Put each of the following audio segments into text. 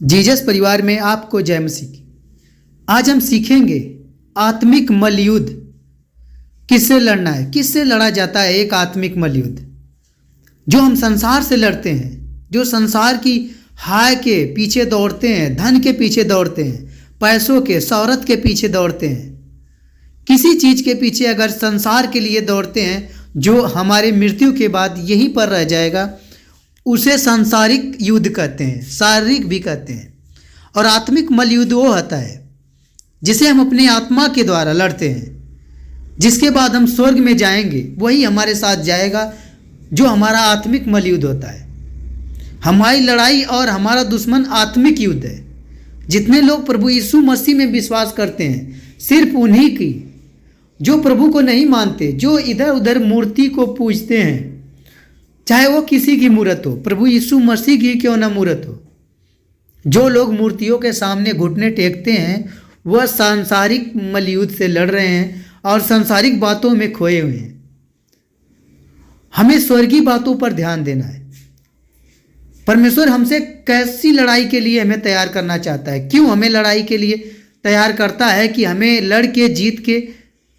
Jesus परिवार में आपको जय मसीह। आज हम सीखेंगे आत्मिक मल्लयुद्ध किससे लड़ना है, किससे लड़ा जाता है। एक आत्मिक मल्लयुद्ध जो हम संसार से लड़ते हैं, जो संसार की हाय के पीछे दौड़ते हैं, धन के पीछे दौड़ते हैं, पैसों के, शौहरत के पीछे दौड़ते हैं, किसी चीज़ के पीछे अगर संसार के लिए दौड़ते हैं जो हमारे मृत्यु के बाद यहीं पर रह जाएगा, उसे सांसारिक युद्ध कहते हैं, शारीरिक भी कहते हैं। और आत्मिक मल्लयुद्ध वो होता है जिसे हम अपने आत्मा के द्वारा लड़ते हैं, जिसके बाद हम स्वर्ग में जाएंगे, वही हमारे साथ जाएगा, जो हमारा आत्मिक मल्लयुद्ध होता है। हमारी लड़ाई और हमारा दुश्मन आत्मिक युद्ध है। जितने लोग प्रभु यीशु मसीह में विश्वास करते हैं, सिर्फ उन्हीं की, जो प्रभु को नहीं मानते, जो इधर उधर मूर्ति को पूजते हैं, चाहे वो किसी की मूर्त हो, प्रभु यीशु मसीह की क्यों ना मूर्त हो, जो लोग मूर्तियों के सामने घुटने टेकते हैं, वह सांसारिक मल्लयुद्ध से लड़ रहे हैं और सांसारिक बातों में खोए हुए हैं। हमें स्वर्गीय बातों पर ध्यान देना है। परमेश्वर हमसे कैसी लड़ाई के लिए हमें तैयार करना चाहता है, क्यों हमें लड़ाई के लिए तैयार करता है कि हमें लड़ के जीत के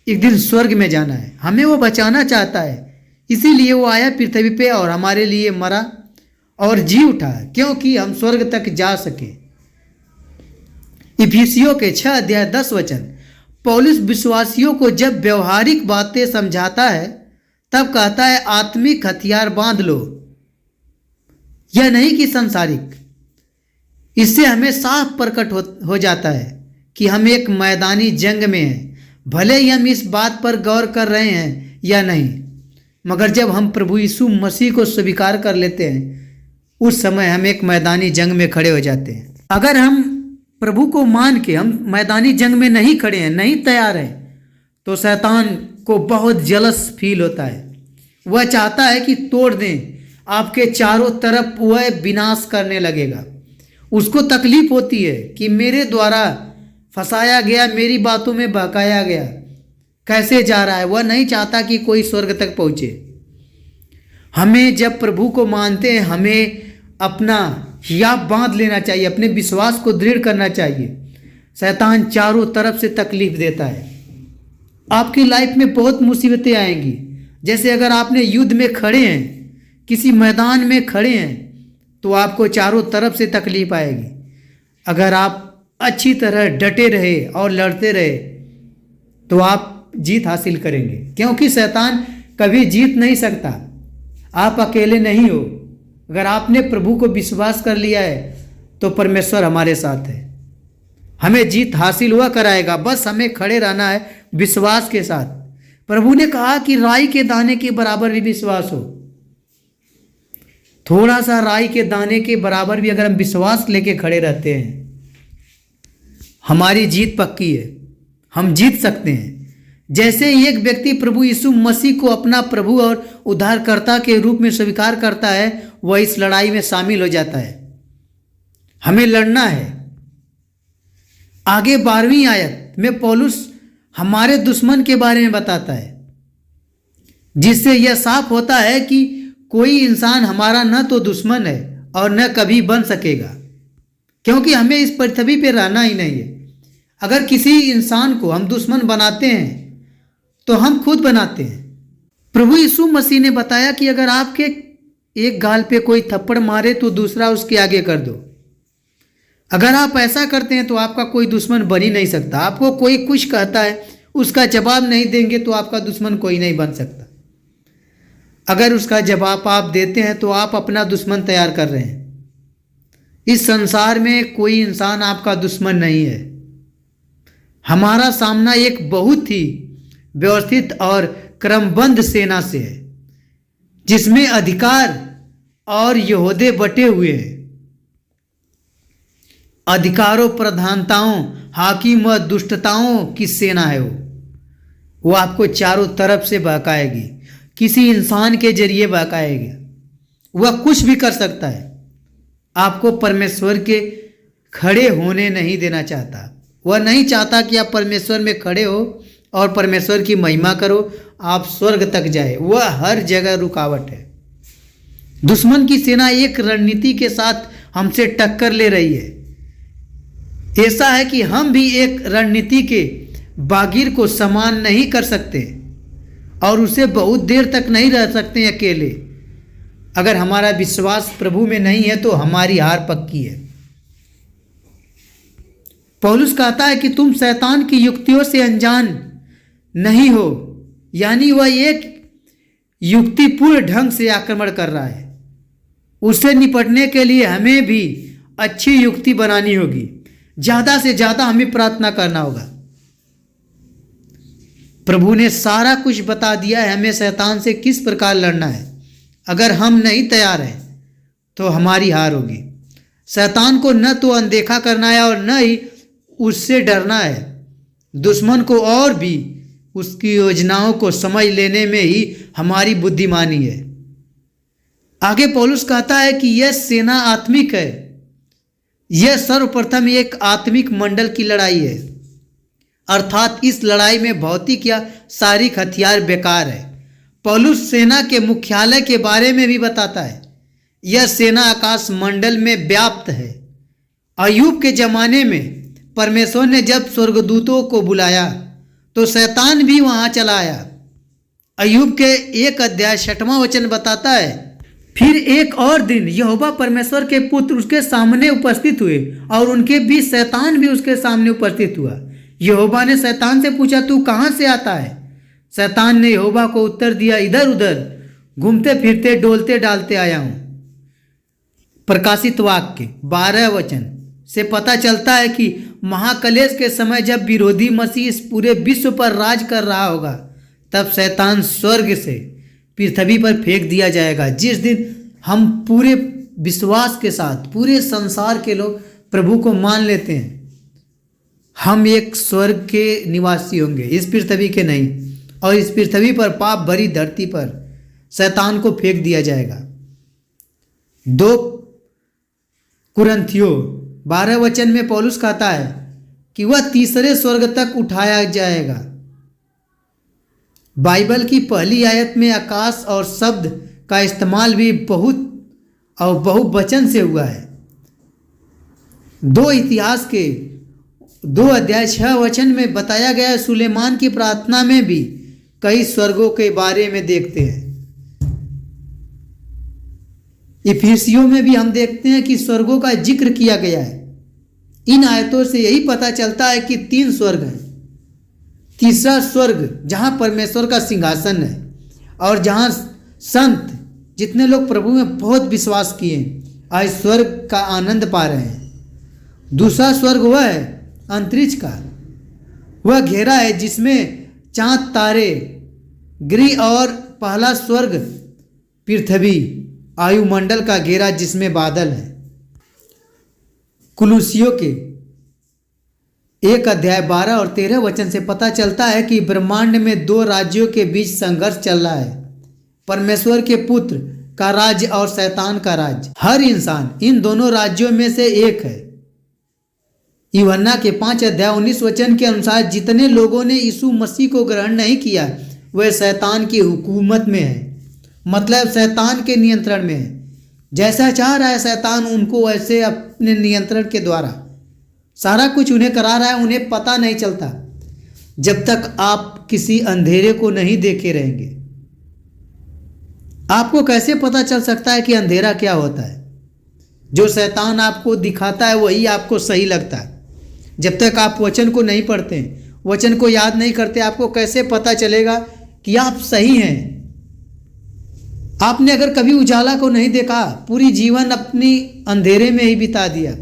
एक दिन स्वर्ग में जाना है। हमें वो बचाना चाहता है, इसीलिए वो आया पृथ्वी पे और हमारे लिए मरा और जी उठा, क्योंकि हम स्वर्ग तक जा सके। इफिसियों के 6 अध्याय 10 वचन। पौलुस विश्वासियों को जब व्यवहारिक बातें समझाता है तब कहता है, आत्मिक हथियार बांध लो, यह नहीं कि सांसारिक। इससे हमें साफ प्रकट हो जाता है कि हम एक मैदानी जंग में हैं, भले ही हम इस बात पर गौर कर रहे हैं या नहीं, मगर जब हम प्रभु यीशु मसीह को स्वीकार कर लेते हैं, उस समय हम एक मैदानी जंग में खड़े हो जाते हैं। अगर हम प्रभु को मान के हम मैदानी जंग में नहीं खड़े हैं, नहीं तैयार हैं, तो शैतान को बहुत जलस फील होता है। वह चाहता है कि तोड़ दें आपके चारों तरफ, वह विनाश करने लगेगा। उसको तकलीफ होती है कि मेरे द्वारा फंसाया गया, मेरी बातों में बहकाया गया, कैसे जा रहा है। वह नहीं चाहता कि कोई स्वर्ग तक पहुँचे। हमें जब प्रभु को मानते हैं, हमें अपना हियाब बांध लेना चाहिए, अपने विश्वास को दृढ़ करना चाहिए। शैतान चारों तरफ से तकलीफ देता है। आपकी लाइफ में बहुत मुसीबतें आएंगी। जैसे अगर आपने युद्ध में खड़े हैं, किसी मैदान में खड़े हैं, तो आपको चारों तरफ से तकलीफ आएगी। अगर आप अच्छी तरह डटे रहे और लड़ते रहे तो आप जीत हासिल करेंगे, क्योंकि शैतान कभी जीत नहीं सकता। आप अकेले नहीं हो। अगर आपने प्रभु को विश्वास कर लिया है तो परमेश्वर हमारे साथ है, हमें जीत हासिल हुआ कराएगा। बस हमें खड़े रहना है विश्वास के साथ। प्रभु ने कहा कि राई के दाने के बराबर भी विश्वास हो। थोड़ा सा राई के दाने के बराबर भी अगर हम विश्वास लेके खड़े रहते हैं, हमारी जीत पक्की है, हम जीत सकते हैं। जैसे एक व्यक्ति प्रभु यीशु मसीह को अपना प्रभु और उद्धारकर्ता के रूप में स्वीकार करता है, वह इस लड़ाई में शामिल हो जाता है। हमें लड़ना है। आगे 12वीं आयत में पौलुस हमारे दुश्मन के बारे में बताता है, जिससे यह साफ होता है कि कोई इंसान हमारा न तो दुश्मन है और न कभी बन सकेगा, क्योंकि हमें इस पृथ्वी पे रहना ही नहीं है। अगर किसी इंसान को हम दुश्मन बनाते हैं तो हम खुद बनाते हैं। प्रभु यीशु मसीह ने बताया कि अगर आपके एक गाल पे कोई थप्पड़ मारे तो दूसरा उसके आगे कर दो। अगर आप ऐसा करते हैं तो आपका कोई दुश्मन बन ही नहीं सकता। आपको कोई कुछ कहता है, उसका जवाब नहीं देंगे तो आपका दुश्मन कोई नहीं बन सकता। अगर उसका जवाब आप देते हैं तो आप अपना दुश्मन तैयार कर रहे हैं। इस संसार में कोई इंसान आपका दुश्मन नहीं है। हमारा सामना एक बहुत ही व्यवस्थित और क्रमबद्ध सेना से है, जिसमें अधिकार और यहूदे बटे हुए हैं। अधिकारों, प्रधानताओं, हाकिम व दुष्टताओं की सेना है। वो आपको चारों तरफ से बहकाएगी, किसी इंसान के जरिए बहकाएगी। वह कुछ भी कर सकता है। आपको परमेश्वर के खड़े होने नहीं देना चाहता। वह नहीं चाहता कि आप परमेश्वर में खड़े हो और परमेश्वर की महिमा करो, आप स्वर्ग तक जाए। वह हर जगह रुकावट है। दुश्मन की सेना एक रणनीति के साथ हमसे टक्कर ले रही है। ऐसा है कि हम भी एक रणनीति के बागीर को समान नहीं कर सकते और उसे बहुत देर तक नहीं रह सकते अकेले। अगर हमारा विश्वास प्रभु में नहीं है तो हमारी हार पक्की है। पौलुस कहता है कि तुम शैतान की युक्तियों से अनजान नहीं हो, यानी वह एक युक्तिपूर्ण ढंग से आक्रमण कर रहा है। उससे निपटने के लिए हमें भी अच्छी युक्ति बनानी होगी। ज़्यादा से ज़्यादा हमें प्रार्थना करना होगा। प्रभु ने सारा कुछ बता दिया है हमें शैतान से किस प्रकार लड़ना है। अगर हम नहीं तैयार हैं तो हमारी हार होगी। शैतान को न तो अनदेखा करना है और न ही उससे डरना है। दुश्मन को और भी उसकी योजनाओं को समझ लेने में ही हमारी बुद्धिमानी है। आगे पौलुस कहता है कि यह सेना आत्मिक है। यह सर्वप्रथम एक आत्मिक मंडल की लड़ाई है, अर्थात इस लड़ाई में भौतिक या शारीरिक हथियार बेकार है। पौलुस सेना के मुख्यालय के बारे में भी बताता है। यह सेना आकाश मंडल में व्याप्त है। अय्यूब के ज़माने में परमेश्वर ने जब स्वर्गदूतों को बुलाया तो शैतान भी वहाँ चला आया। अय्यूब के 1:6 बताता है, फिर एक और दिन यहोवा परमेश्वर के पुत्र उसके सामने उपस्थित हुए और उनके बीच शैतान भी उसके सामने उपस्थित हुआ। यहोवा ने शैतान से पूछा, तू कहाँ से आता है? शैतान ने यहोवा को उत्तर दिया, इधर उधर घूमते फिरते डोलते डालते आया हूँ। प्रकाशित वाक्य 12 से पता चलता है कि महाक्लेश के समय जब विरोधी मसीह इस पूरे विश्व पर राज कर रहा होगा, तब शैतान स्वर्ग से पृथ्वी पर फेंक दिया जाएगा। जिस दिन हम पूरे विश्वास के साथ पूरे संसार के लोग प्रभु को मान लेते हैं, हम एक स्वर्ग के निवासी होंगे, इस पृथ्वी के नहीं। और इस पृथ्वी पर पाप भरी धरती पर शैतान को फेंक दिया जाएगा। 2 कुरिन्थियों 12 में पौलुस कहता है कि वह तीसरे स्वर्ग तक उठाया जाएगा। बाइबल की पहली आयत में आकाश और शब्द का इस्तेमाल भी बहुत और बहुवचन से हुआ है। 2 इतिहास के 2:6 में बताया गया है। सुलेमान की प्रार्थना में भी कई स्वर्गों के बारे में देखते हैं। इफिसियों में भी हम देखते हैं कि स्वर्गों का जिक्र किया गया है। इन आयतों से यही पता चलता है कि 3 स्वर्ग हैं। तीसरा स्वर्ग जहाँ परमेश्वर का सिंहासन है और जहाँ संत जितने लोग प्रभु में बहुत विश्वास किए आज स्वर्ग का आनंद पा रहे हैं। दूसरा स्वर्ग वह है अंतरिक्ष का, वह घेरा है जिसमें चांद तारे गृह, और पहला स्वर्ग पृथ्वी आयुमंडल का घेरा जिसमें बादल है। कुलुसियों के 1:12 और 13 से पता चलता है कि ब्रह्मांड में 2 राज्यों के बीच संघर्ष चल रहा है, परमेश्वर के पुत्र का राज्य और शैतान का राज्य। हर इंसान इन दोनों राज्यों में से एक है। यूहन्ना के 5:19 के अनुसार जितने लोगों ने यीशु मसीह को ग्रहण नहीं किया वह शैतान की हुकूमत में है, मतलब शैतान के नियंत्रण में है। जैसा चाह रहा है शैतान उनको वैसे अपने नियंत्रण के द्वारा सारा कुछ उन्हें करा रहा है। उन्हें पता नहीं चलता जब तक आप किसी अंधेरे को नहीं देखे रहेंगे। आपको कैसे पता चल सकता है कि अंधेरा क्या होता है? जो शैतान आपको दिखाता है वही आपको सही लगता है। जब तक आप वचन को नहीं पढ़ते, वचन को याद नहीं करते, आपको कैसे पता चलेगा कि आप सही हैं? आपने अगर कभी उजाला को नहीं देखा, पूरी जीवन अपनी अंधेरे में ही बिता दिया,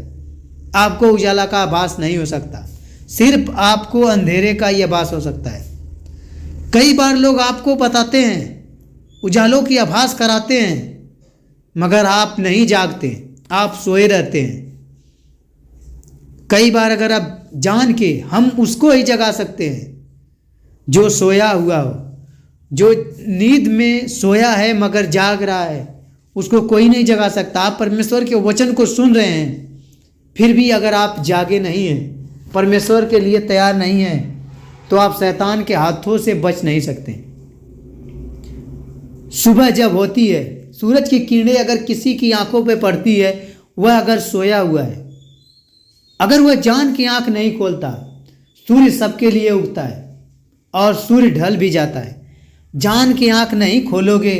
आपको उजाला का आभास नहीं हो सकता। सिर्फ आपको अंधेरे का ही आभास हो सकता है। कई बार लोग आपको बताते हैं, उजालों की आभास कराते हैं, मगर आप नहीं जागते, आप सोए रहते हैं। कई बार अगर आप जान के हम उसको ही जगा सकते हैं जो सोया हुआ हो, जो नींद में सोया है मगर जाग रहा है, उसको कोई नहीं जगा सकता। आप परमेश्वर के वचन को सुन रहे हैं, फिर भी अगर आप जागे नहीं हैं, परमेश्वर के लिए तैयार नहीं हैं, तो आप शैतान के हाथों से बच नहीं सकते। सुबह जब होती है, सूरज की किरणें अगर किसी की आंखों पे पड़ती है, वह अगर सोया हुआ है अगर वह जान की आंख नहीं खोलता, सूर्य सबके लिए उगता है और सूर्य ढल भी जाता है। जान की आंख नहीं खोलोगे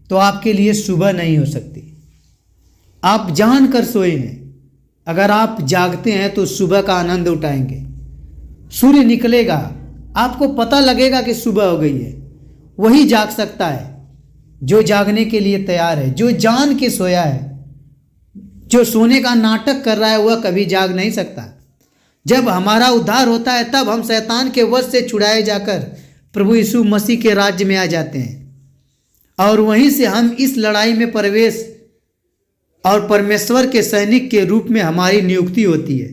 तो आपके लिए सुबह नहीं हो सकती। आप जान कर सोए हैं, अगर आप जागते हैं तो सुबह का आनंद उठाएंगे। सूर्य निकलेगा, आपको पता लगेगा कि सुबह हो गई है। वही जाग सकता है जो जागने के लिए तैयार है। जो जान के सोया है, जो सोने का नाटक कर रहा है, वह कभी जाग नहीं सकता। जब हमारा उद्धार होता है तब हम शैतान के वश से छुड़ाए जाकर प्रभु यीशु मसीह के राज्य में आ जाते हैं और वहीं से हम इस लड़ाई में प्रवेश और परमेश्वर के सैनिक के रूप में हमारी नियुक्ति होती है।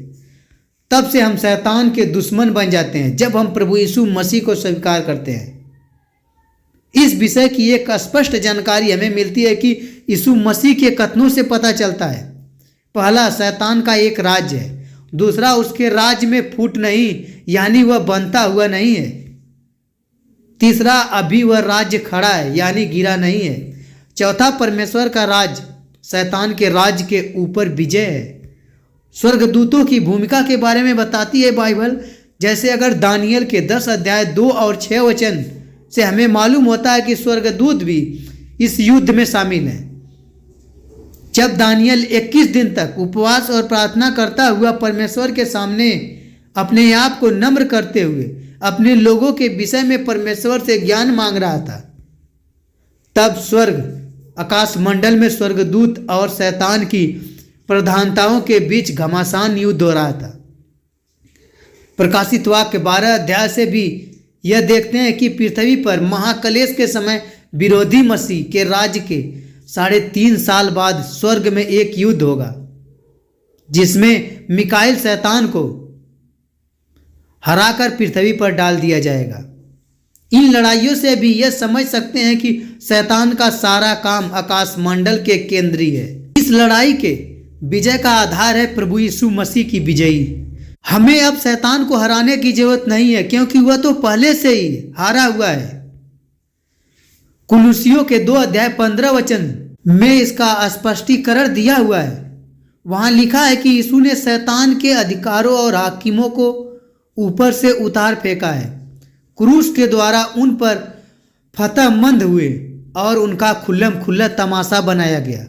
तब से हम शैतान के दुश्मन बन जाते हैं जब हम प्रभु यीशु मसीह को स्वीकार करते हैं। इस विषय की एक स्पष्ट जानकारी हमें मिलती है कि यीशु मसीह के कथनों से पता चलता है। पहला, शैतान का एक राज्य है। दूसरा, उसके राज्य में फूट नहीं, यानी वह बनता हुआ नहीं है। तीसरा, अभी वह राज्य खड़ा है, यानी गिरा नहीं है। चौथा, परमेश्वर का राज्य शैतान के राज्य के ऊपर विजय है। स्वर्गदूतों की भूमिका के बारे में बताती है बाइबल। जैसे अगर दानियल के 10 अध्याय 2 और 6 वचन से हमें मालूम होता है कि स्वर्गदूत भी इस युद्ध में शामिल हैं। जब दानियल 21 दिन तक उपवास और प्रार्थना करता हुआ परमेश्वर के सामने अपने आप को नम्र करते हुए अपने लोगों के विषय में परमेश्वर से ज्ञान मांग रहा था, तब स्वर्ग आकाश मंडल में स्वर्गदूत और शैतान की प्रधानताओं के बीच घमासान युद्ध हो रहा था। प्रकाशित वाक्य 12 अध्याय से भी यह देखते हैं कि पृथ्वी पर महाक्लेश के समय विरोधी मसीह के राज्य के 3.5 साल बाद स्वर्ग में एक युद्ध होगा जिसमें मिकाएल शैतान को हराकर पृथ्वी पर डाल दिया जाएगा। इन लड़ाइयों से भी यह समझ सकते हैं कि शैतान का सारा काम आकाश मंडल के केंद्रीय है। इस लड़ाई के विजय का आधार है प्रभु यीशु मसीह की विजयी। हमें अब शैतान को हराने की जरूरत नहीं है, क्योंकि वह तो पहले से ही हारा हुआ है। कुलुसियों के 2 अध्याय 15 वचन में इसका स्पष्टीकरण दिया हुआ है। वहां लिखा है कि यीशु ने शैतान के अधिकारों और हाकिमों को ऊपर से उतार फेंका है। क्रूस के द्वारा उन पर फतहमंद हुए और उनका खुल्लम खुल्ला तमाशा बनाया गया।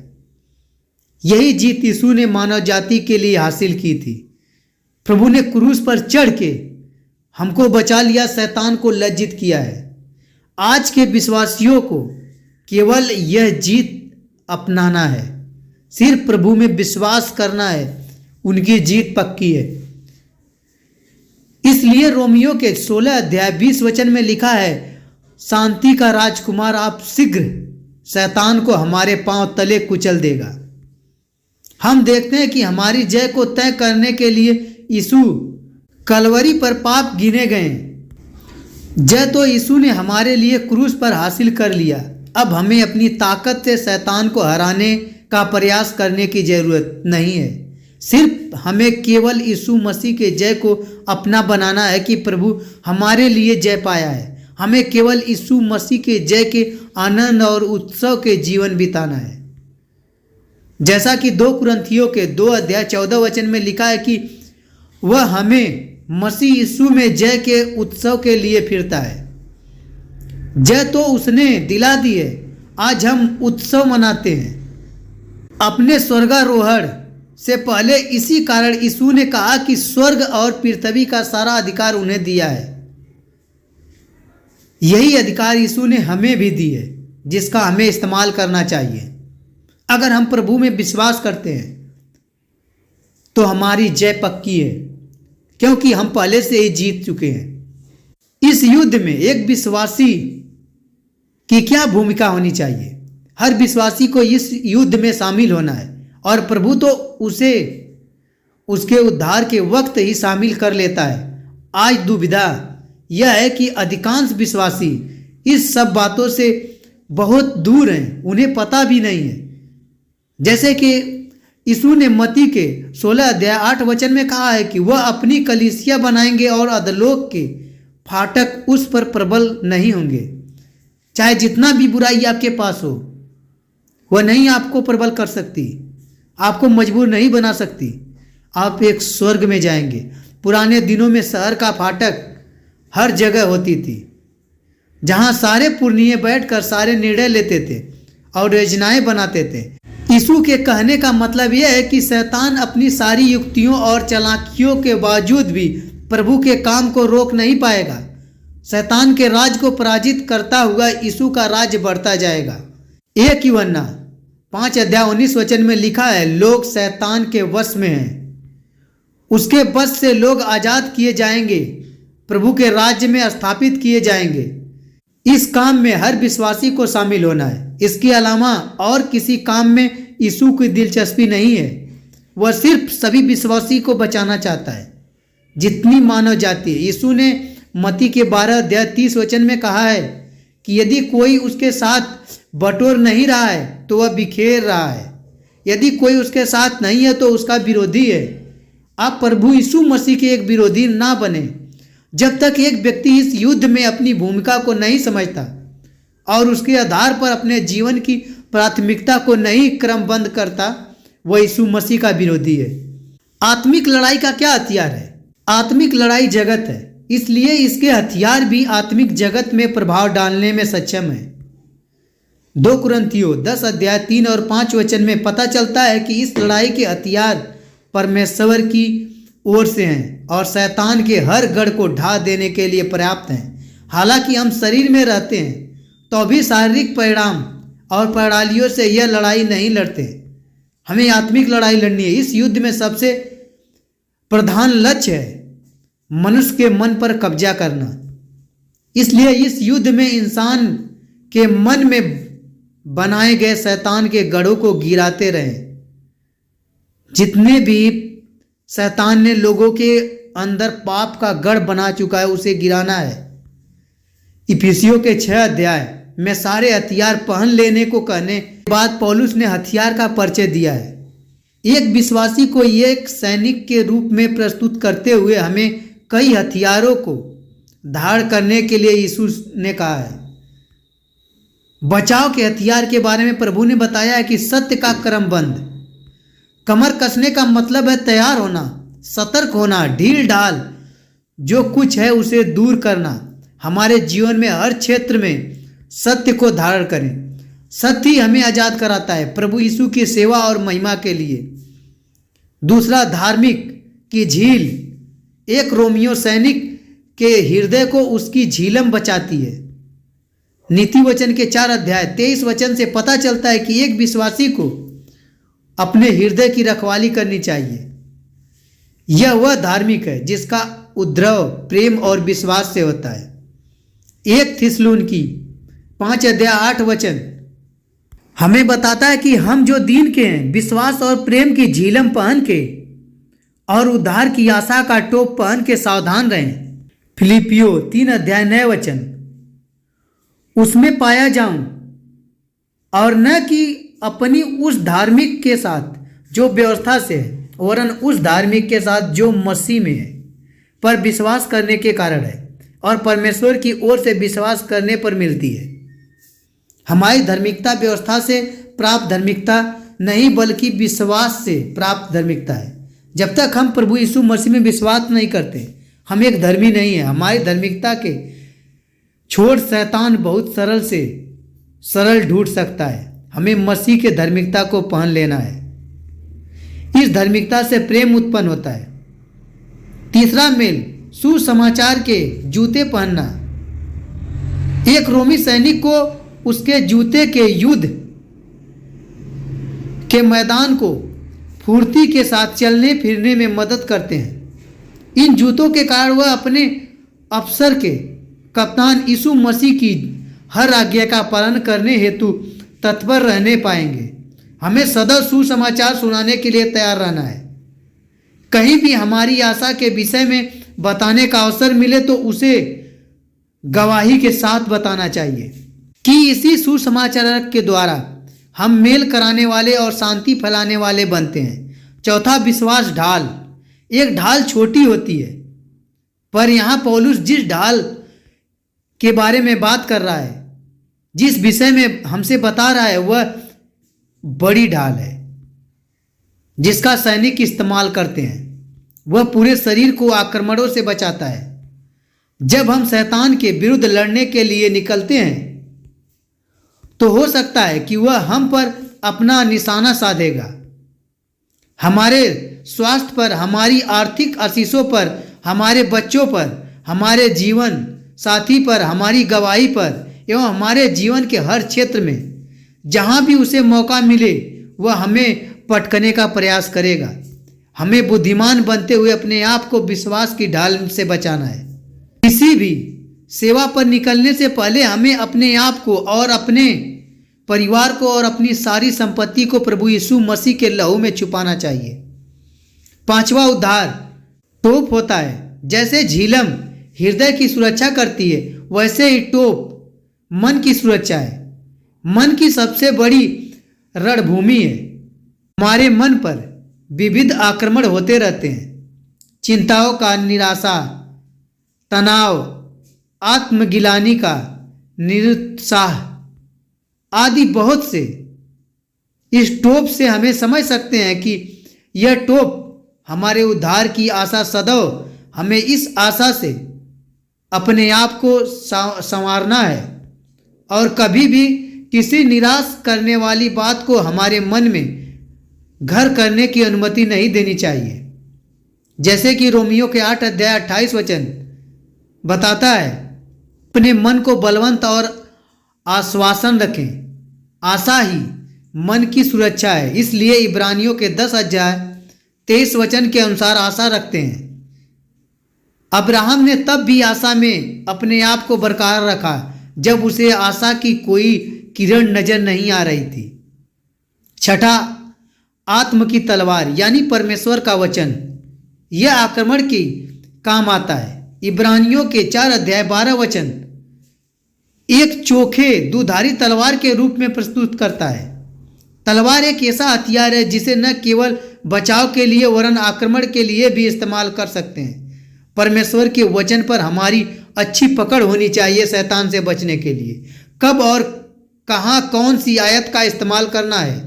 यही जीत यीशु ने मानव जाति के लिए हासिल की थी। प्रभु ने क्रूस पर चढ़ के हमको बचा लिया, शैतान को लज्जित किया है। आज के विश्वासियों को केवल यह जीत अपनाना है, सिर्फ प्रभु में विश्वास करना है, उनकी जीत पक्की है। इसलिए रोमियो के 16 अध्याय 20 वचन में लिखा है, शांति का राजकुमार आप शीघ्र शैतान को हमारे पांव तले कुचल देगा। हम देखते हैं कि हमारी जय को तय करने के लिए यीशु कलवरी पर पाप गिने गए। जय तो यीशु ने हमारे लिए क्रूस पर हासिल कर लिया। अब हमें अपनी ताकत से शैतान को हराने का प्रयास करने की जरूरत नहीं है। सिर्फ हमें केवल यीशु मसीह के जय को अपना बनाना है कि प्रभु हमारे लिए जय पाया है। हमें केवल यीशु मसीह के जय के आनंद और उत्सव के जीवन बिताना है। जैसा कि 2 कुरिन्थियों के 2 अध्याय 14 वचन में लिखा है कि वह हमें मसीह यीशु में जय के उत्सव के लिए फिरता है। जय तो उसने दिला दी है, आज हम उत्सव मनाते हैं। अपने स्वर्गारोहण से पहले इसी कारण यीशु ने कहा कि स्वर्ग और पृथ्वी का सारा अधिकार उन्हें दिया है। यही अधिकार यीशु ने हमें भी दी है, जिसका हमें इस्तेमाल करना चाहिए। अगर हम प्रभु में विश्वास करते हैं तो हमारी जय पक्की है, क्योंकि हम पहले से ही जीत चुके हैं। इस युद्ध में एक विश्वासी की क्या भूमिका होनी चाहिए? हर विश्वासी को इस युद्ध में शामिल होना है और प्रभु तो उसे उसके उद्धार के वक्त ही शामिल कर लेता है। आज दुविधा यह है कि अधिकांश विश्वासी इस सब बातों से बहुत दूर हैं, उन्हें पता भी नहीं है। जैसे कि यीशु ने मत्ती के 16 अध्याय 8 वचन में कहा है कि वह अपनी कलीसिया बनाएंगे और अधोलोक के फाटक उस पर प्रबल नहीं होंगे। चाहे जितना भी बुराई आपके पास हो, वह नहीं आपको प्रबल कर सकती, आपको मजबूर नहीं बना सकती। आप एक स्वर्ग में जाएंगे। पुराने दिनों में शहर का फाटक हर जगह होती थी, जहाँ सारे पुरनिये बैठकर सारे निर्णय लेते थे और योजनाएं बनाते थे। यीशु के कहने का मतलब यह है कि शैतान अपनी सारी युक्तियों और चालाकियों के बावजूद भी प्रभु के काम को रोक नहीं पाएगा। शैतान के राज को पराजित करता हुआ यीशु का राज्य बढ़ता जाएगा। 1 यूहन्ना 5:19 में लिखा है, लोग शैतान के वश में हैं, उसके बस से लोग आजाद किए जाएंगे, प्रभु के राज्य में स्थापित किए जाएंगे। इस काम में हर विश्वासी को शामिल होना है। इसके अलावा और किसी काम में यीशु की दिलचस्पी नहीं है। वह सिर्फ सभी विश्वासी को बचाना चाहता है, जितनी मानव जाति है। यीशु ने मत्ती के 12:30 में कहा है कि यदि कोई उसके साथ बटोर नहीं रहा है तो वह बिखेर रहा है, यदि कोई उसके साथ नहीं है तो उसका विरोधी है। आप प्रभु यीशु मसीह के एक विरोधी ना बने। जब तक एक व्यक्ति इस युद्ध में अपनी भूमिका को नहीं समझता और उसके आधार पर अपने जीवन की प्राथमिकता को नहीं क्रमबद्ध करता, वह यीशु मसीह का विरोधी है। आत्मिक लड़ाई का क्या हथियार है? आत्मिक लड़ाई जगत है, इसलिए इसके हथियार भी आत्मिक जगत में प्रभाव डालने में सक्षम है। 2 कुरिन्थियों 10:3 और 5 में पता चलता है कि इस लड़ाई के हथियार परमेश्वर की ओर से हैं और शैतान के हर गढ़ को ढा देने के लिए पर्याप्त हैं। हालांकि हम शरीर में रहते हैं तो भी शारीरिक परिणाम और प्रणालियों से यह लड़ाई नहीं लड़ते। हमें आत्मिक लड़ाई लड़नी है। इस युद्ध में सबसे प्रधान लक्ष्य है मनुष्य के मन पर कब्जा करना। इसलिए इस युद्ध में इंसान के मन में बनाए गए शैतान के गढ़ों को गिराते रहें। जितने भी शैतान ने लोगों के अंदर पाप का गढ़ बना चुका है उसे गिराना है। इफिसियों के 6 में सारे हथियार पहन लेने को कहने के बाद पौलुस ने हथियार का परिचय दिया है। एक विश्वासी को एक सैनिक के रूप में प्रस्तुत करते हुए हमें कई हथियारों को धारण करने के लिए यीशु ने कहा है। बचाव के हथियार के बारे में प्रभु ने बताया है कि सत्य का क्रमबद्ध। कमर कसने का मतलब है तैयार होना, सतर्क होना, ढील ढाल जो कुछ है उसे दूर करना। हमारे जीवन में हर क्षेत्र में सत्य को धारण करें। सत्य ही हमें आजाद कराता है प्रभु यीशु की सेवा और महिमा के लिए। दूसरा, धार्मिक की झील। एक रोमियो सैनिक के हृदय को उसकी झीलम बचाती है। नीति वचन के 4:23 से पता चलता है कि एक विश्वासी को अपने हृदय की रखवाली करनी चाहिए। यह वह धार्मिक है जिसका उद्भव प्रेम और विश्वास से होता है। 1 थिस्सलुनीकी 5:8 हमें बताता है कि हम जो दीन के हैं, विश्वास और प्रेम की झीलम पहन के और उद्धार की आशा का टोप पहन के सावधान रहें। फिलिपियो 3:9 उसमें पाया जाऊं और न कि अपनी उस धार्मिक के साथ जो व्यवस्था से है, वरन उस धार्मिक के साथ जो मसीह में है, पर विश्वास करने के कारण है और परमेश्वर की ओर से विश्वास करने पर मिलती है। हमारी धार्मिकता व्यवस्था से प्राप्त धार्मिकता नहीं, बल्कि विश्वास से प्राप्त धार्मिकता है। जब तक हम प्रभु यीशु मसीह में विश्वास नहीं करते, हम एक धर्मी नहीं है। हमारी धार्मिकता के छोड़ शैतान बहुत सरल से सरल ढूंढ सकता है। हमें मसीह के धार्मिकता को पहन लेना है। इस धार्मिकता से प्रेम उत्पन्न होता है। तीसरा मेल, सुसमाचार के जूते पहनना। एक रोमी सैनिक को उसके जूते के युद्ध के मैदान को फुर्ती के साथ चलने फिरने में मदद करते हैं। इन जूतों के कारण वह अपने अफसर के कप्तान यीशु मसीह की हर आज्ञा का पालन करने हेतु तत्पर रहने पाएंगे। हमें सदा सुसमाचार सुनाने के लिए तैयार रहना है। कहीं भी हमारी आशा के विषय में बताने का अवसर मिले तो उसे गवाही के साथ बताना चाहिए कि इसी सुसमाचार के द्वारा हम मेल कराने वाले और शांति फैलाने वाले बनते हैं। चौथा, विश्वास ढाल। एक ढाल छोटी होती है, पर यहाँ पौलुस जिस ढाल के बारे में बात कर रहा है, जिस विषय में हमसे बता रहा है, वह बड़ी ढाल है जिसका सैनिक इस्तेमाल करते हैं। वह पूरे शरीर को आक्रमणों से बचाता है। जब हम शैतान के विरुद्ध लड़ने के लिए निकलते हैं तो हो सकता है कि वह हम पर अपना निशाना साधेगा, हमारे स्वास्थ्य पर, हमारी आर्थिक आशीषों पर, हमारे बच्चों पर, हमारे जीवन साथी पर, हमारी गवाही पर एवं हमारे जीवन के हर क्षेत्र में जहाँ भी उसे मौका मिले वह हमें पटकने का प्रयास करेगा। हमें बुद्धिमान बनते हुए अपने आप को विश्वास की ढाल से बचाना है। किसी भी सेवा पर निकलने से पहले हमें अपने आप को और अपने परिवार को और अपनी सारी संपत्ति को प्रभु यीशु मसीह के लहू में छुपाना चाहिए। पांचवा उद्धार टोप होता है। जैसे झिलम हृदय की सुरक्षा करती है वैसे ही टोप मन की सुरक्षा है। मन की सबसे बड़ी रणभूमि है। हमारे मन पर विविध आक्रमण होते रहते हैं। चिंताओं का, निराशा, तनाव, आत्मगिलानी का, निरुत्साह आदि बहुत से। इस टोप से हमें समझ सकते हैं कि यह टोप हमारे उद्धार की आशा सदैव हमें इस आशा से अपने आप को संवारना है और कभी भी किसी निराश करने वाली बात को हमारे मन में घर करने की अनुमति नहीं देनी चाहिए। जैसे कि रोमियो के 8 अध्याय 28 वचन बताता है, अपने मन को बलवंत और आश्वासन रखें। आशा ही मन की सुरक्षा है। इसलिए इब्रानियों के 10 अध्याय 23 वचन के अनुसार आशा रखते हैं। अब्राहम ने तब भी आशा में अपने आप को बरकरार रखा जब उसे आशा की कोई किरण नजर नहीं आ रही थी। छठा, आत्म की तलवार यानी परमेश्वर का वचन। यह आक्रमण की काम आता है। इब्रानियों के 4 अध्याय 12 वचन एक चोखे दुधारी तलवार के रूप में प्रस्तुत करता है। तलवार एक ऐसा हथियार है जिसे न केवल बचाव के लिए वरन आक्रमण के लिए भी इस्तेमाल कर सकते हैं। परमेश्वर के वचन पर हमारी अच्छी पकड़ होनी चाहिए शैतान से बचने के लिए। कब और कहाँ कौन सी आयत का इस्तेमाल करना है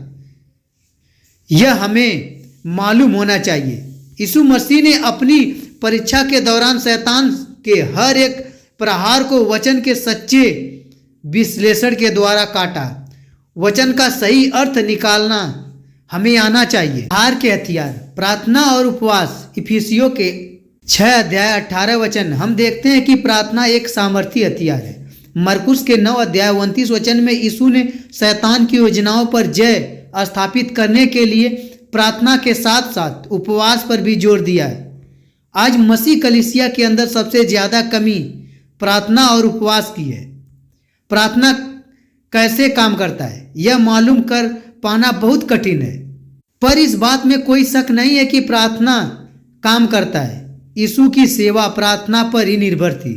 यह हमें मालूम होना चाहिए। यीशु मसीह ने अपनी परीक्षा के दौरान शैतान के हर एक प्रहार को वचन के सच्चे विश्लेषण के द्वारा काटा। वचन का सही अर्थ निकालना हमें आना चाहिए। हार के हथियार, प्रार्थना और उपवास। इफिसियों के 6 अध्याय 18 वचन हम देखते हैं कि प्रार्थना एक सामर्थी हथियार है। मरकुस के 9 अध्याय 29 वचन में यीशु ने शैतान की योजनाओं पर जय स्थापित करने के लिए प्रार्थना के साथ साथ उपवास पर भी जोर दिया है। आज मसीह कलीसिया के अंदर सबसे ज्यादा कमी प्रार्थना और उपवास की है। प्रार्थना कैसे काम करता है यह मालूम कर पाना बहुत कठिन है, पर इस बात में कोई शक नहीं है कि प्रार्थना काम करता है। यीशु की सेवा प्रार्थना पर ही निर्भर थी।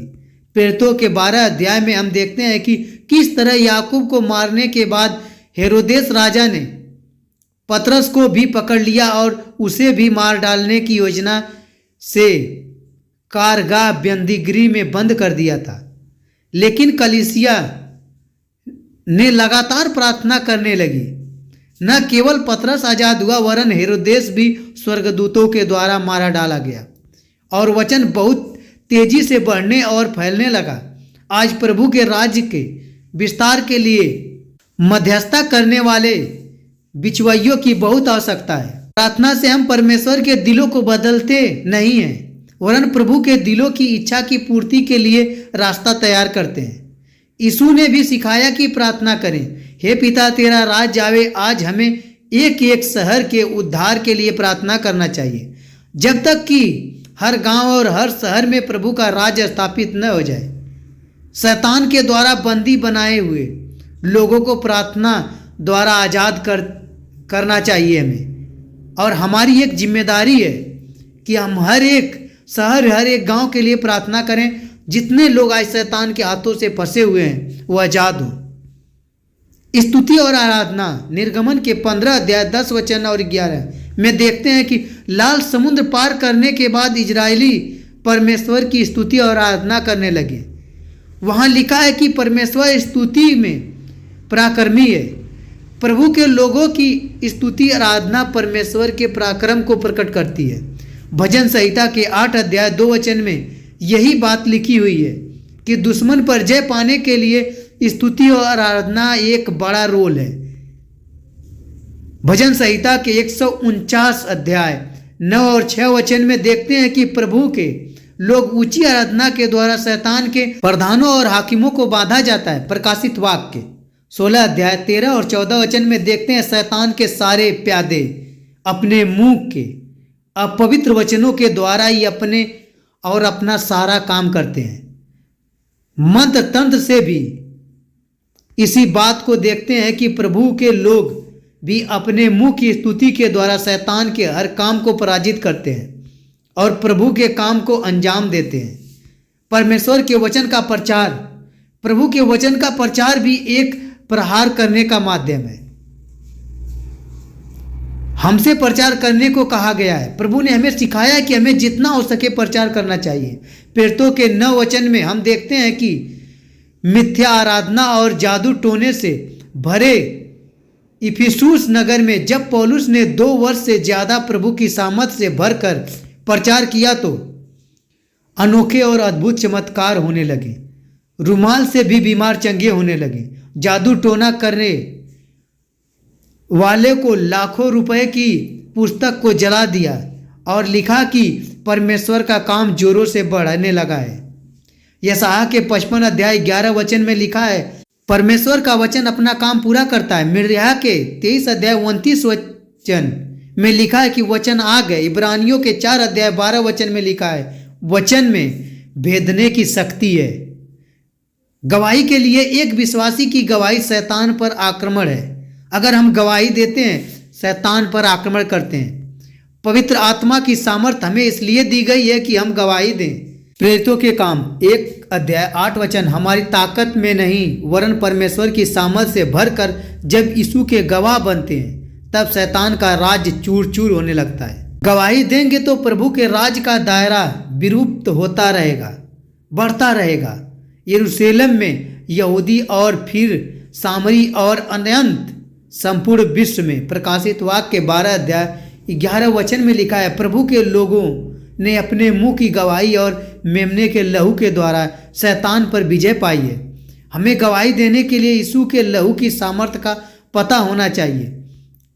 प्रेरितों के 12 अध्याय में हम देखते हैं कि किस तरह याकूब को मारने के बाद हेरोदेस राजा ने पतरस को भी पकड़ लिया और उसे भी मार डालने की योजना से कारगाह बंदीगृह में बंद कर दिया था। लेकिन कलीसिया ने लगातार प्रार्थना करने लगी। न केवल पतरस आजाद हुआ वरन हेरोदेस भी स्वर्गदूतों के द्वारा मारा डाला गया और वचन बहुत तेजी से बढ़ने और फैलने लगा। आज प्रभु के राज्य के विस्तार के लिए मध्यस्थता करने वाले बिचवइयों की बहुत आवश्यकता है। प्रार्थना से हम परमेश्वर के दिलों को बदलते नहीं हैं वरन प्रभु के दिलों की इच्छा की पूर्ति के लिए रास्ता तैयार करते हैं। यीशु ने भी सिखाया कि प्रार्थना करें, हे पिता तेरा राज आवे। आज हमें एक एक शहर के उद्धार के लिए प्रार्थना करना चाहिए जब तक कि हर गांव और हर शहर में प्रभु का राज स्थापित न हो जाए। शैतान के द्वारा बंदी बनाए हुए लोगों को प्रार्थना द्वारा आज़ाद करना चाहिए हमें। और हमारी एक जिम्मेदारी है कि हम हर एक शहर हर एक गांव के लिए प्रार्थना करें। जितने लोग आज शैतान के हाथों से फंसे हुए हैं वो आज़ाद हो। स्तुति और आराधना। निर्गमन के 15 अध्याय 10 वचन और 11 में देखते हैं कि लाल समुद्र पार करने के बाद इजरायली परमेश्वर की स्तुति और आराधना करने लगे। वहाँ लिखा है कि परमेश्वर स्तुति में पराक्रमी है। प्रभु के लोगों की स्तुति आराधना परमेश्वर के पराक्रम को प्रकट करती है। भजन संहिता के 8 अध्याय 2 वचन में यही बात लिखी हुई है कि दुश्मन पर जय पाने के लिए स्तुति और आराधना एक बड़ा रोल है। भजन संहिता के 149 अध्याय 9 और 6 वचन में देखते हैं कि प्रभु के लोग ऊंची आराधना के द्वारा शैतान के प्रधानों और हाकिमों को बांधा जाता है। प्रकाशित वाक्य 16 अध्याय 13 और 14 वचन में देखते हैं शैतान के सारे प्यादे अपने मुंह के अपवित्र वचनों के द्वारा ही अपने और अपना सारा काम करते हैं। मंत्र तंत्र से भी इसी बात को देखते हैं कि प्रभु के लोग भी अपने मुंह की स्तुति के द्वारा शैतान के हर काम को पराजित करते हैं और प्रभु के काम को अंजाम देते हैं। परमेश्वर के वचन का प्रचार, प्रभु के वचन का प्रचार भी एक प्रहार करने का माध्यम है। हमसे प्रचार करने को कहा गया है। प्रभु ने हमें सिखाया कि हमें जितना हो सके प्रचार करना चाहिए। प्रेरितों के 9 वचन में हम देखते हैं कि मिथ्या आराधना और जादू टोने से भरे इफिसुस नगर में जब पौलुस ने 2 वर्ष से ज़्यादा प्रभु की सामर्थ से भरकर प्रचार किया तो अनोखे और अद्भुत चमत्कार होने लगे। रुमाल से भी बीमार चंगे होने लगे। जादू टोना करने वाले को लाखों रुपए की पुस्तक को जला दिया और लिखा कि परमेश्वर का काम जोरों से बढ़ने लगा है। यशायाह के 55 अध्याय 11 वचन में लिखा है, परमेश्वर का वचन अपना काम पूरा करता है। मिर्या के 23 अध्याय 29 वचन में लिखा है कि वचन आ गए। इब्रानियों के 4 अध्याय 12 वचन में लिखा है, वचन में भेदने की शक्ति है। गवाही के लिए एक विश्वासी की गवाही शैतान पर आक्रमण है। अगर हम गवाही देते हैं, शैतान पर आक्रमण करते हैं। पवित्र आत्मा की सामर्थ हमें इसलिए दी गई है कि हम गवाही दें। प्रेरितों के काम 1 अध्याय 8 वचन, हमारी ताकत में नहीं वरन परमेश्वर की सामर्थ से भरकर जब यीशु के गवाह बनते हैं तब शैतान का राज्य चूर चूर होने लगता है। गवाही देंगे तो प्रभु के राज का दायरा विरूप्त होता रहेगा, बढ़ता रहेगा। यरूशलेम में यहूदी और फिर सामरी और अनंत संपूर्ण विश्व में। प्रकाशित वाक्य के 12 अध्याय 11 वचन में लिखा है, प्रभु के लोगों ने अपने मुंह की गवाही और मेमने के लहू के द्वारा शैतान पर विजय पाई है। हमें गवाही देने के लिए यीशु के लहू की सामर्थ्य का पता होना चाहिए।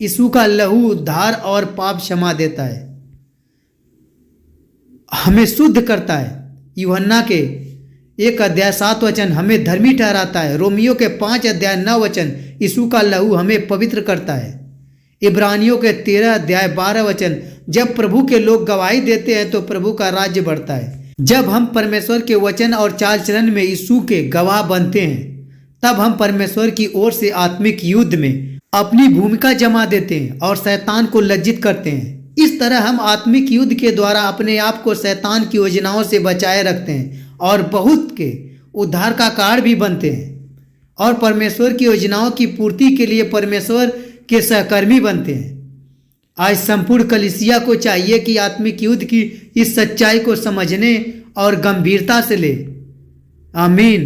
यीशु का लहू उद्धार और पाप क्षमा देता है, हमें शुद्ध करता है। यूहन्ना के 1 अध्याय 7 वचन हमें धर्मी ठहराता है। रोमियो के 5 अध्याय 9 वचन, यीशु का लहू हमें पवित्र करता है। इब्रानियों के 13 अध्याय 12 वचन, जब प्रभु के लोग गवाही देते हैं तो प्रभु का राज्य बढ़ता है। जब हम परमेश्वर के वचन और चाल चलन में यीशु के गवाह बनते हैं तब हम परमेश्वर की ओर से आत्मिक युद्ध में अपनी भूमिका जमा देते हैं और शैतान को लज्जित करते हैं। इस तरह हम आत्मिक युद्ध के द्वारा अपने आप को शैतान की योजनाओं से बचाए रखते हैं और बहुत के उद्धार का कारण भी बनते हैं और परमेश्वर की योजनाओं की पूर्ति के लिए परमेश्वर के सहकर्मी बनते हैं। आज संपूर्ण कलीसिया को चाहिए कि आत्मिक युद्ध की इस सच्चाई को समझने और गंभीरता से ले। आमीन।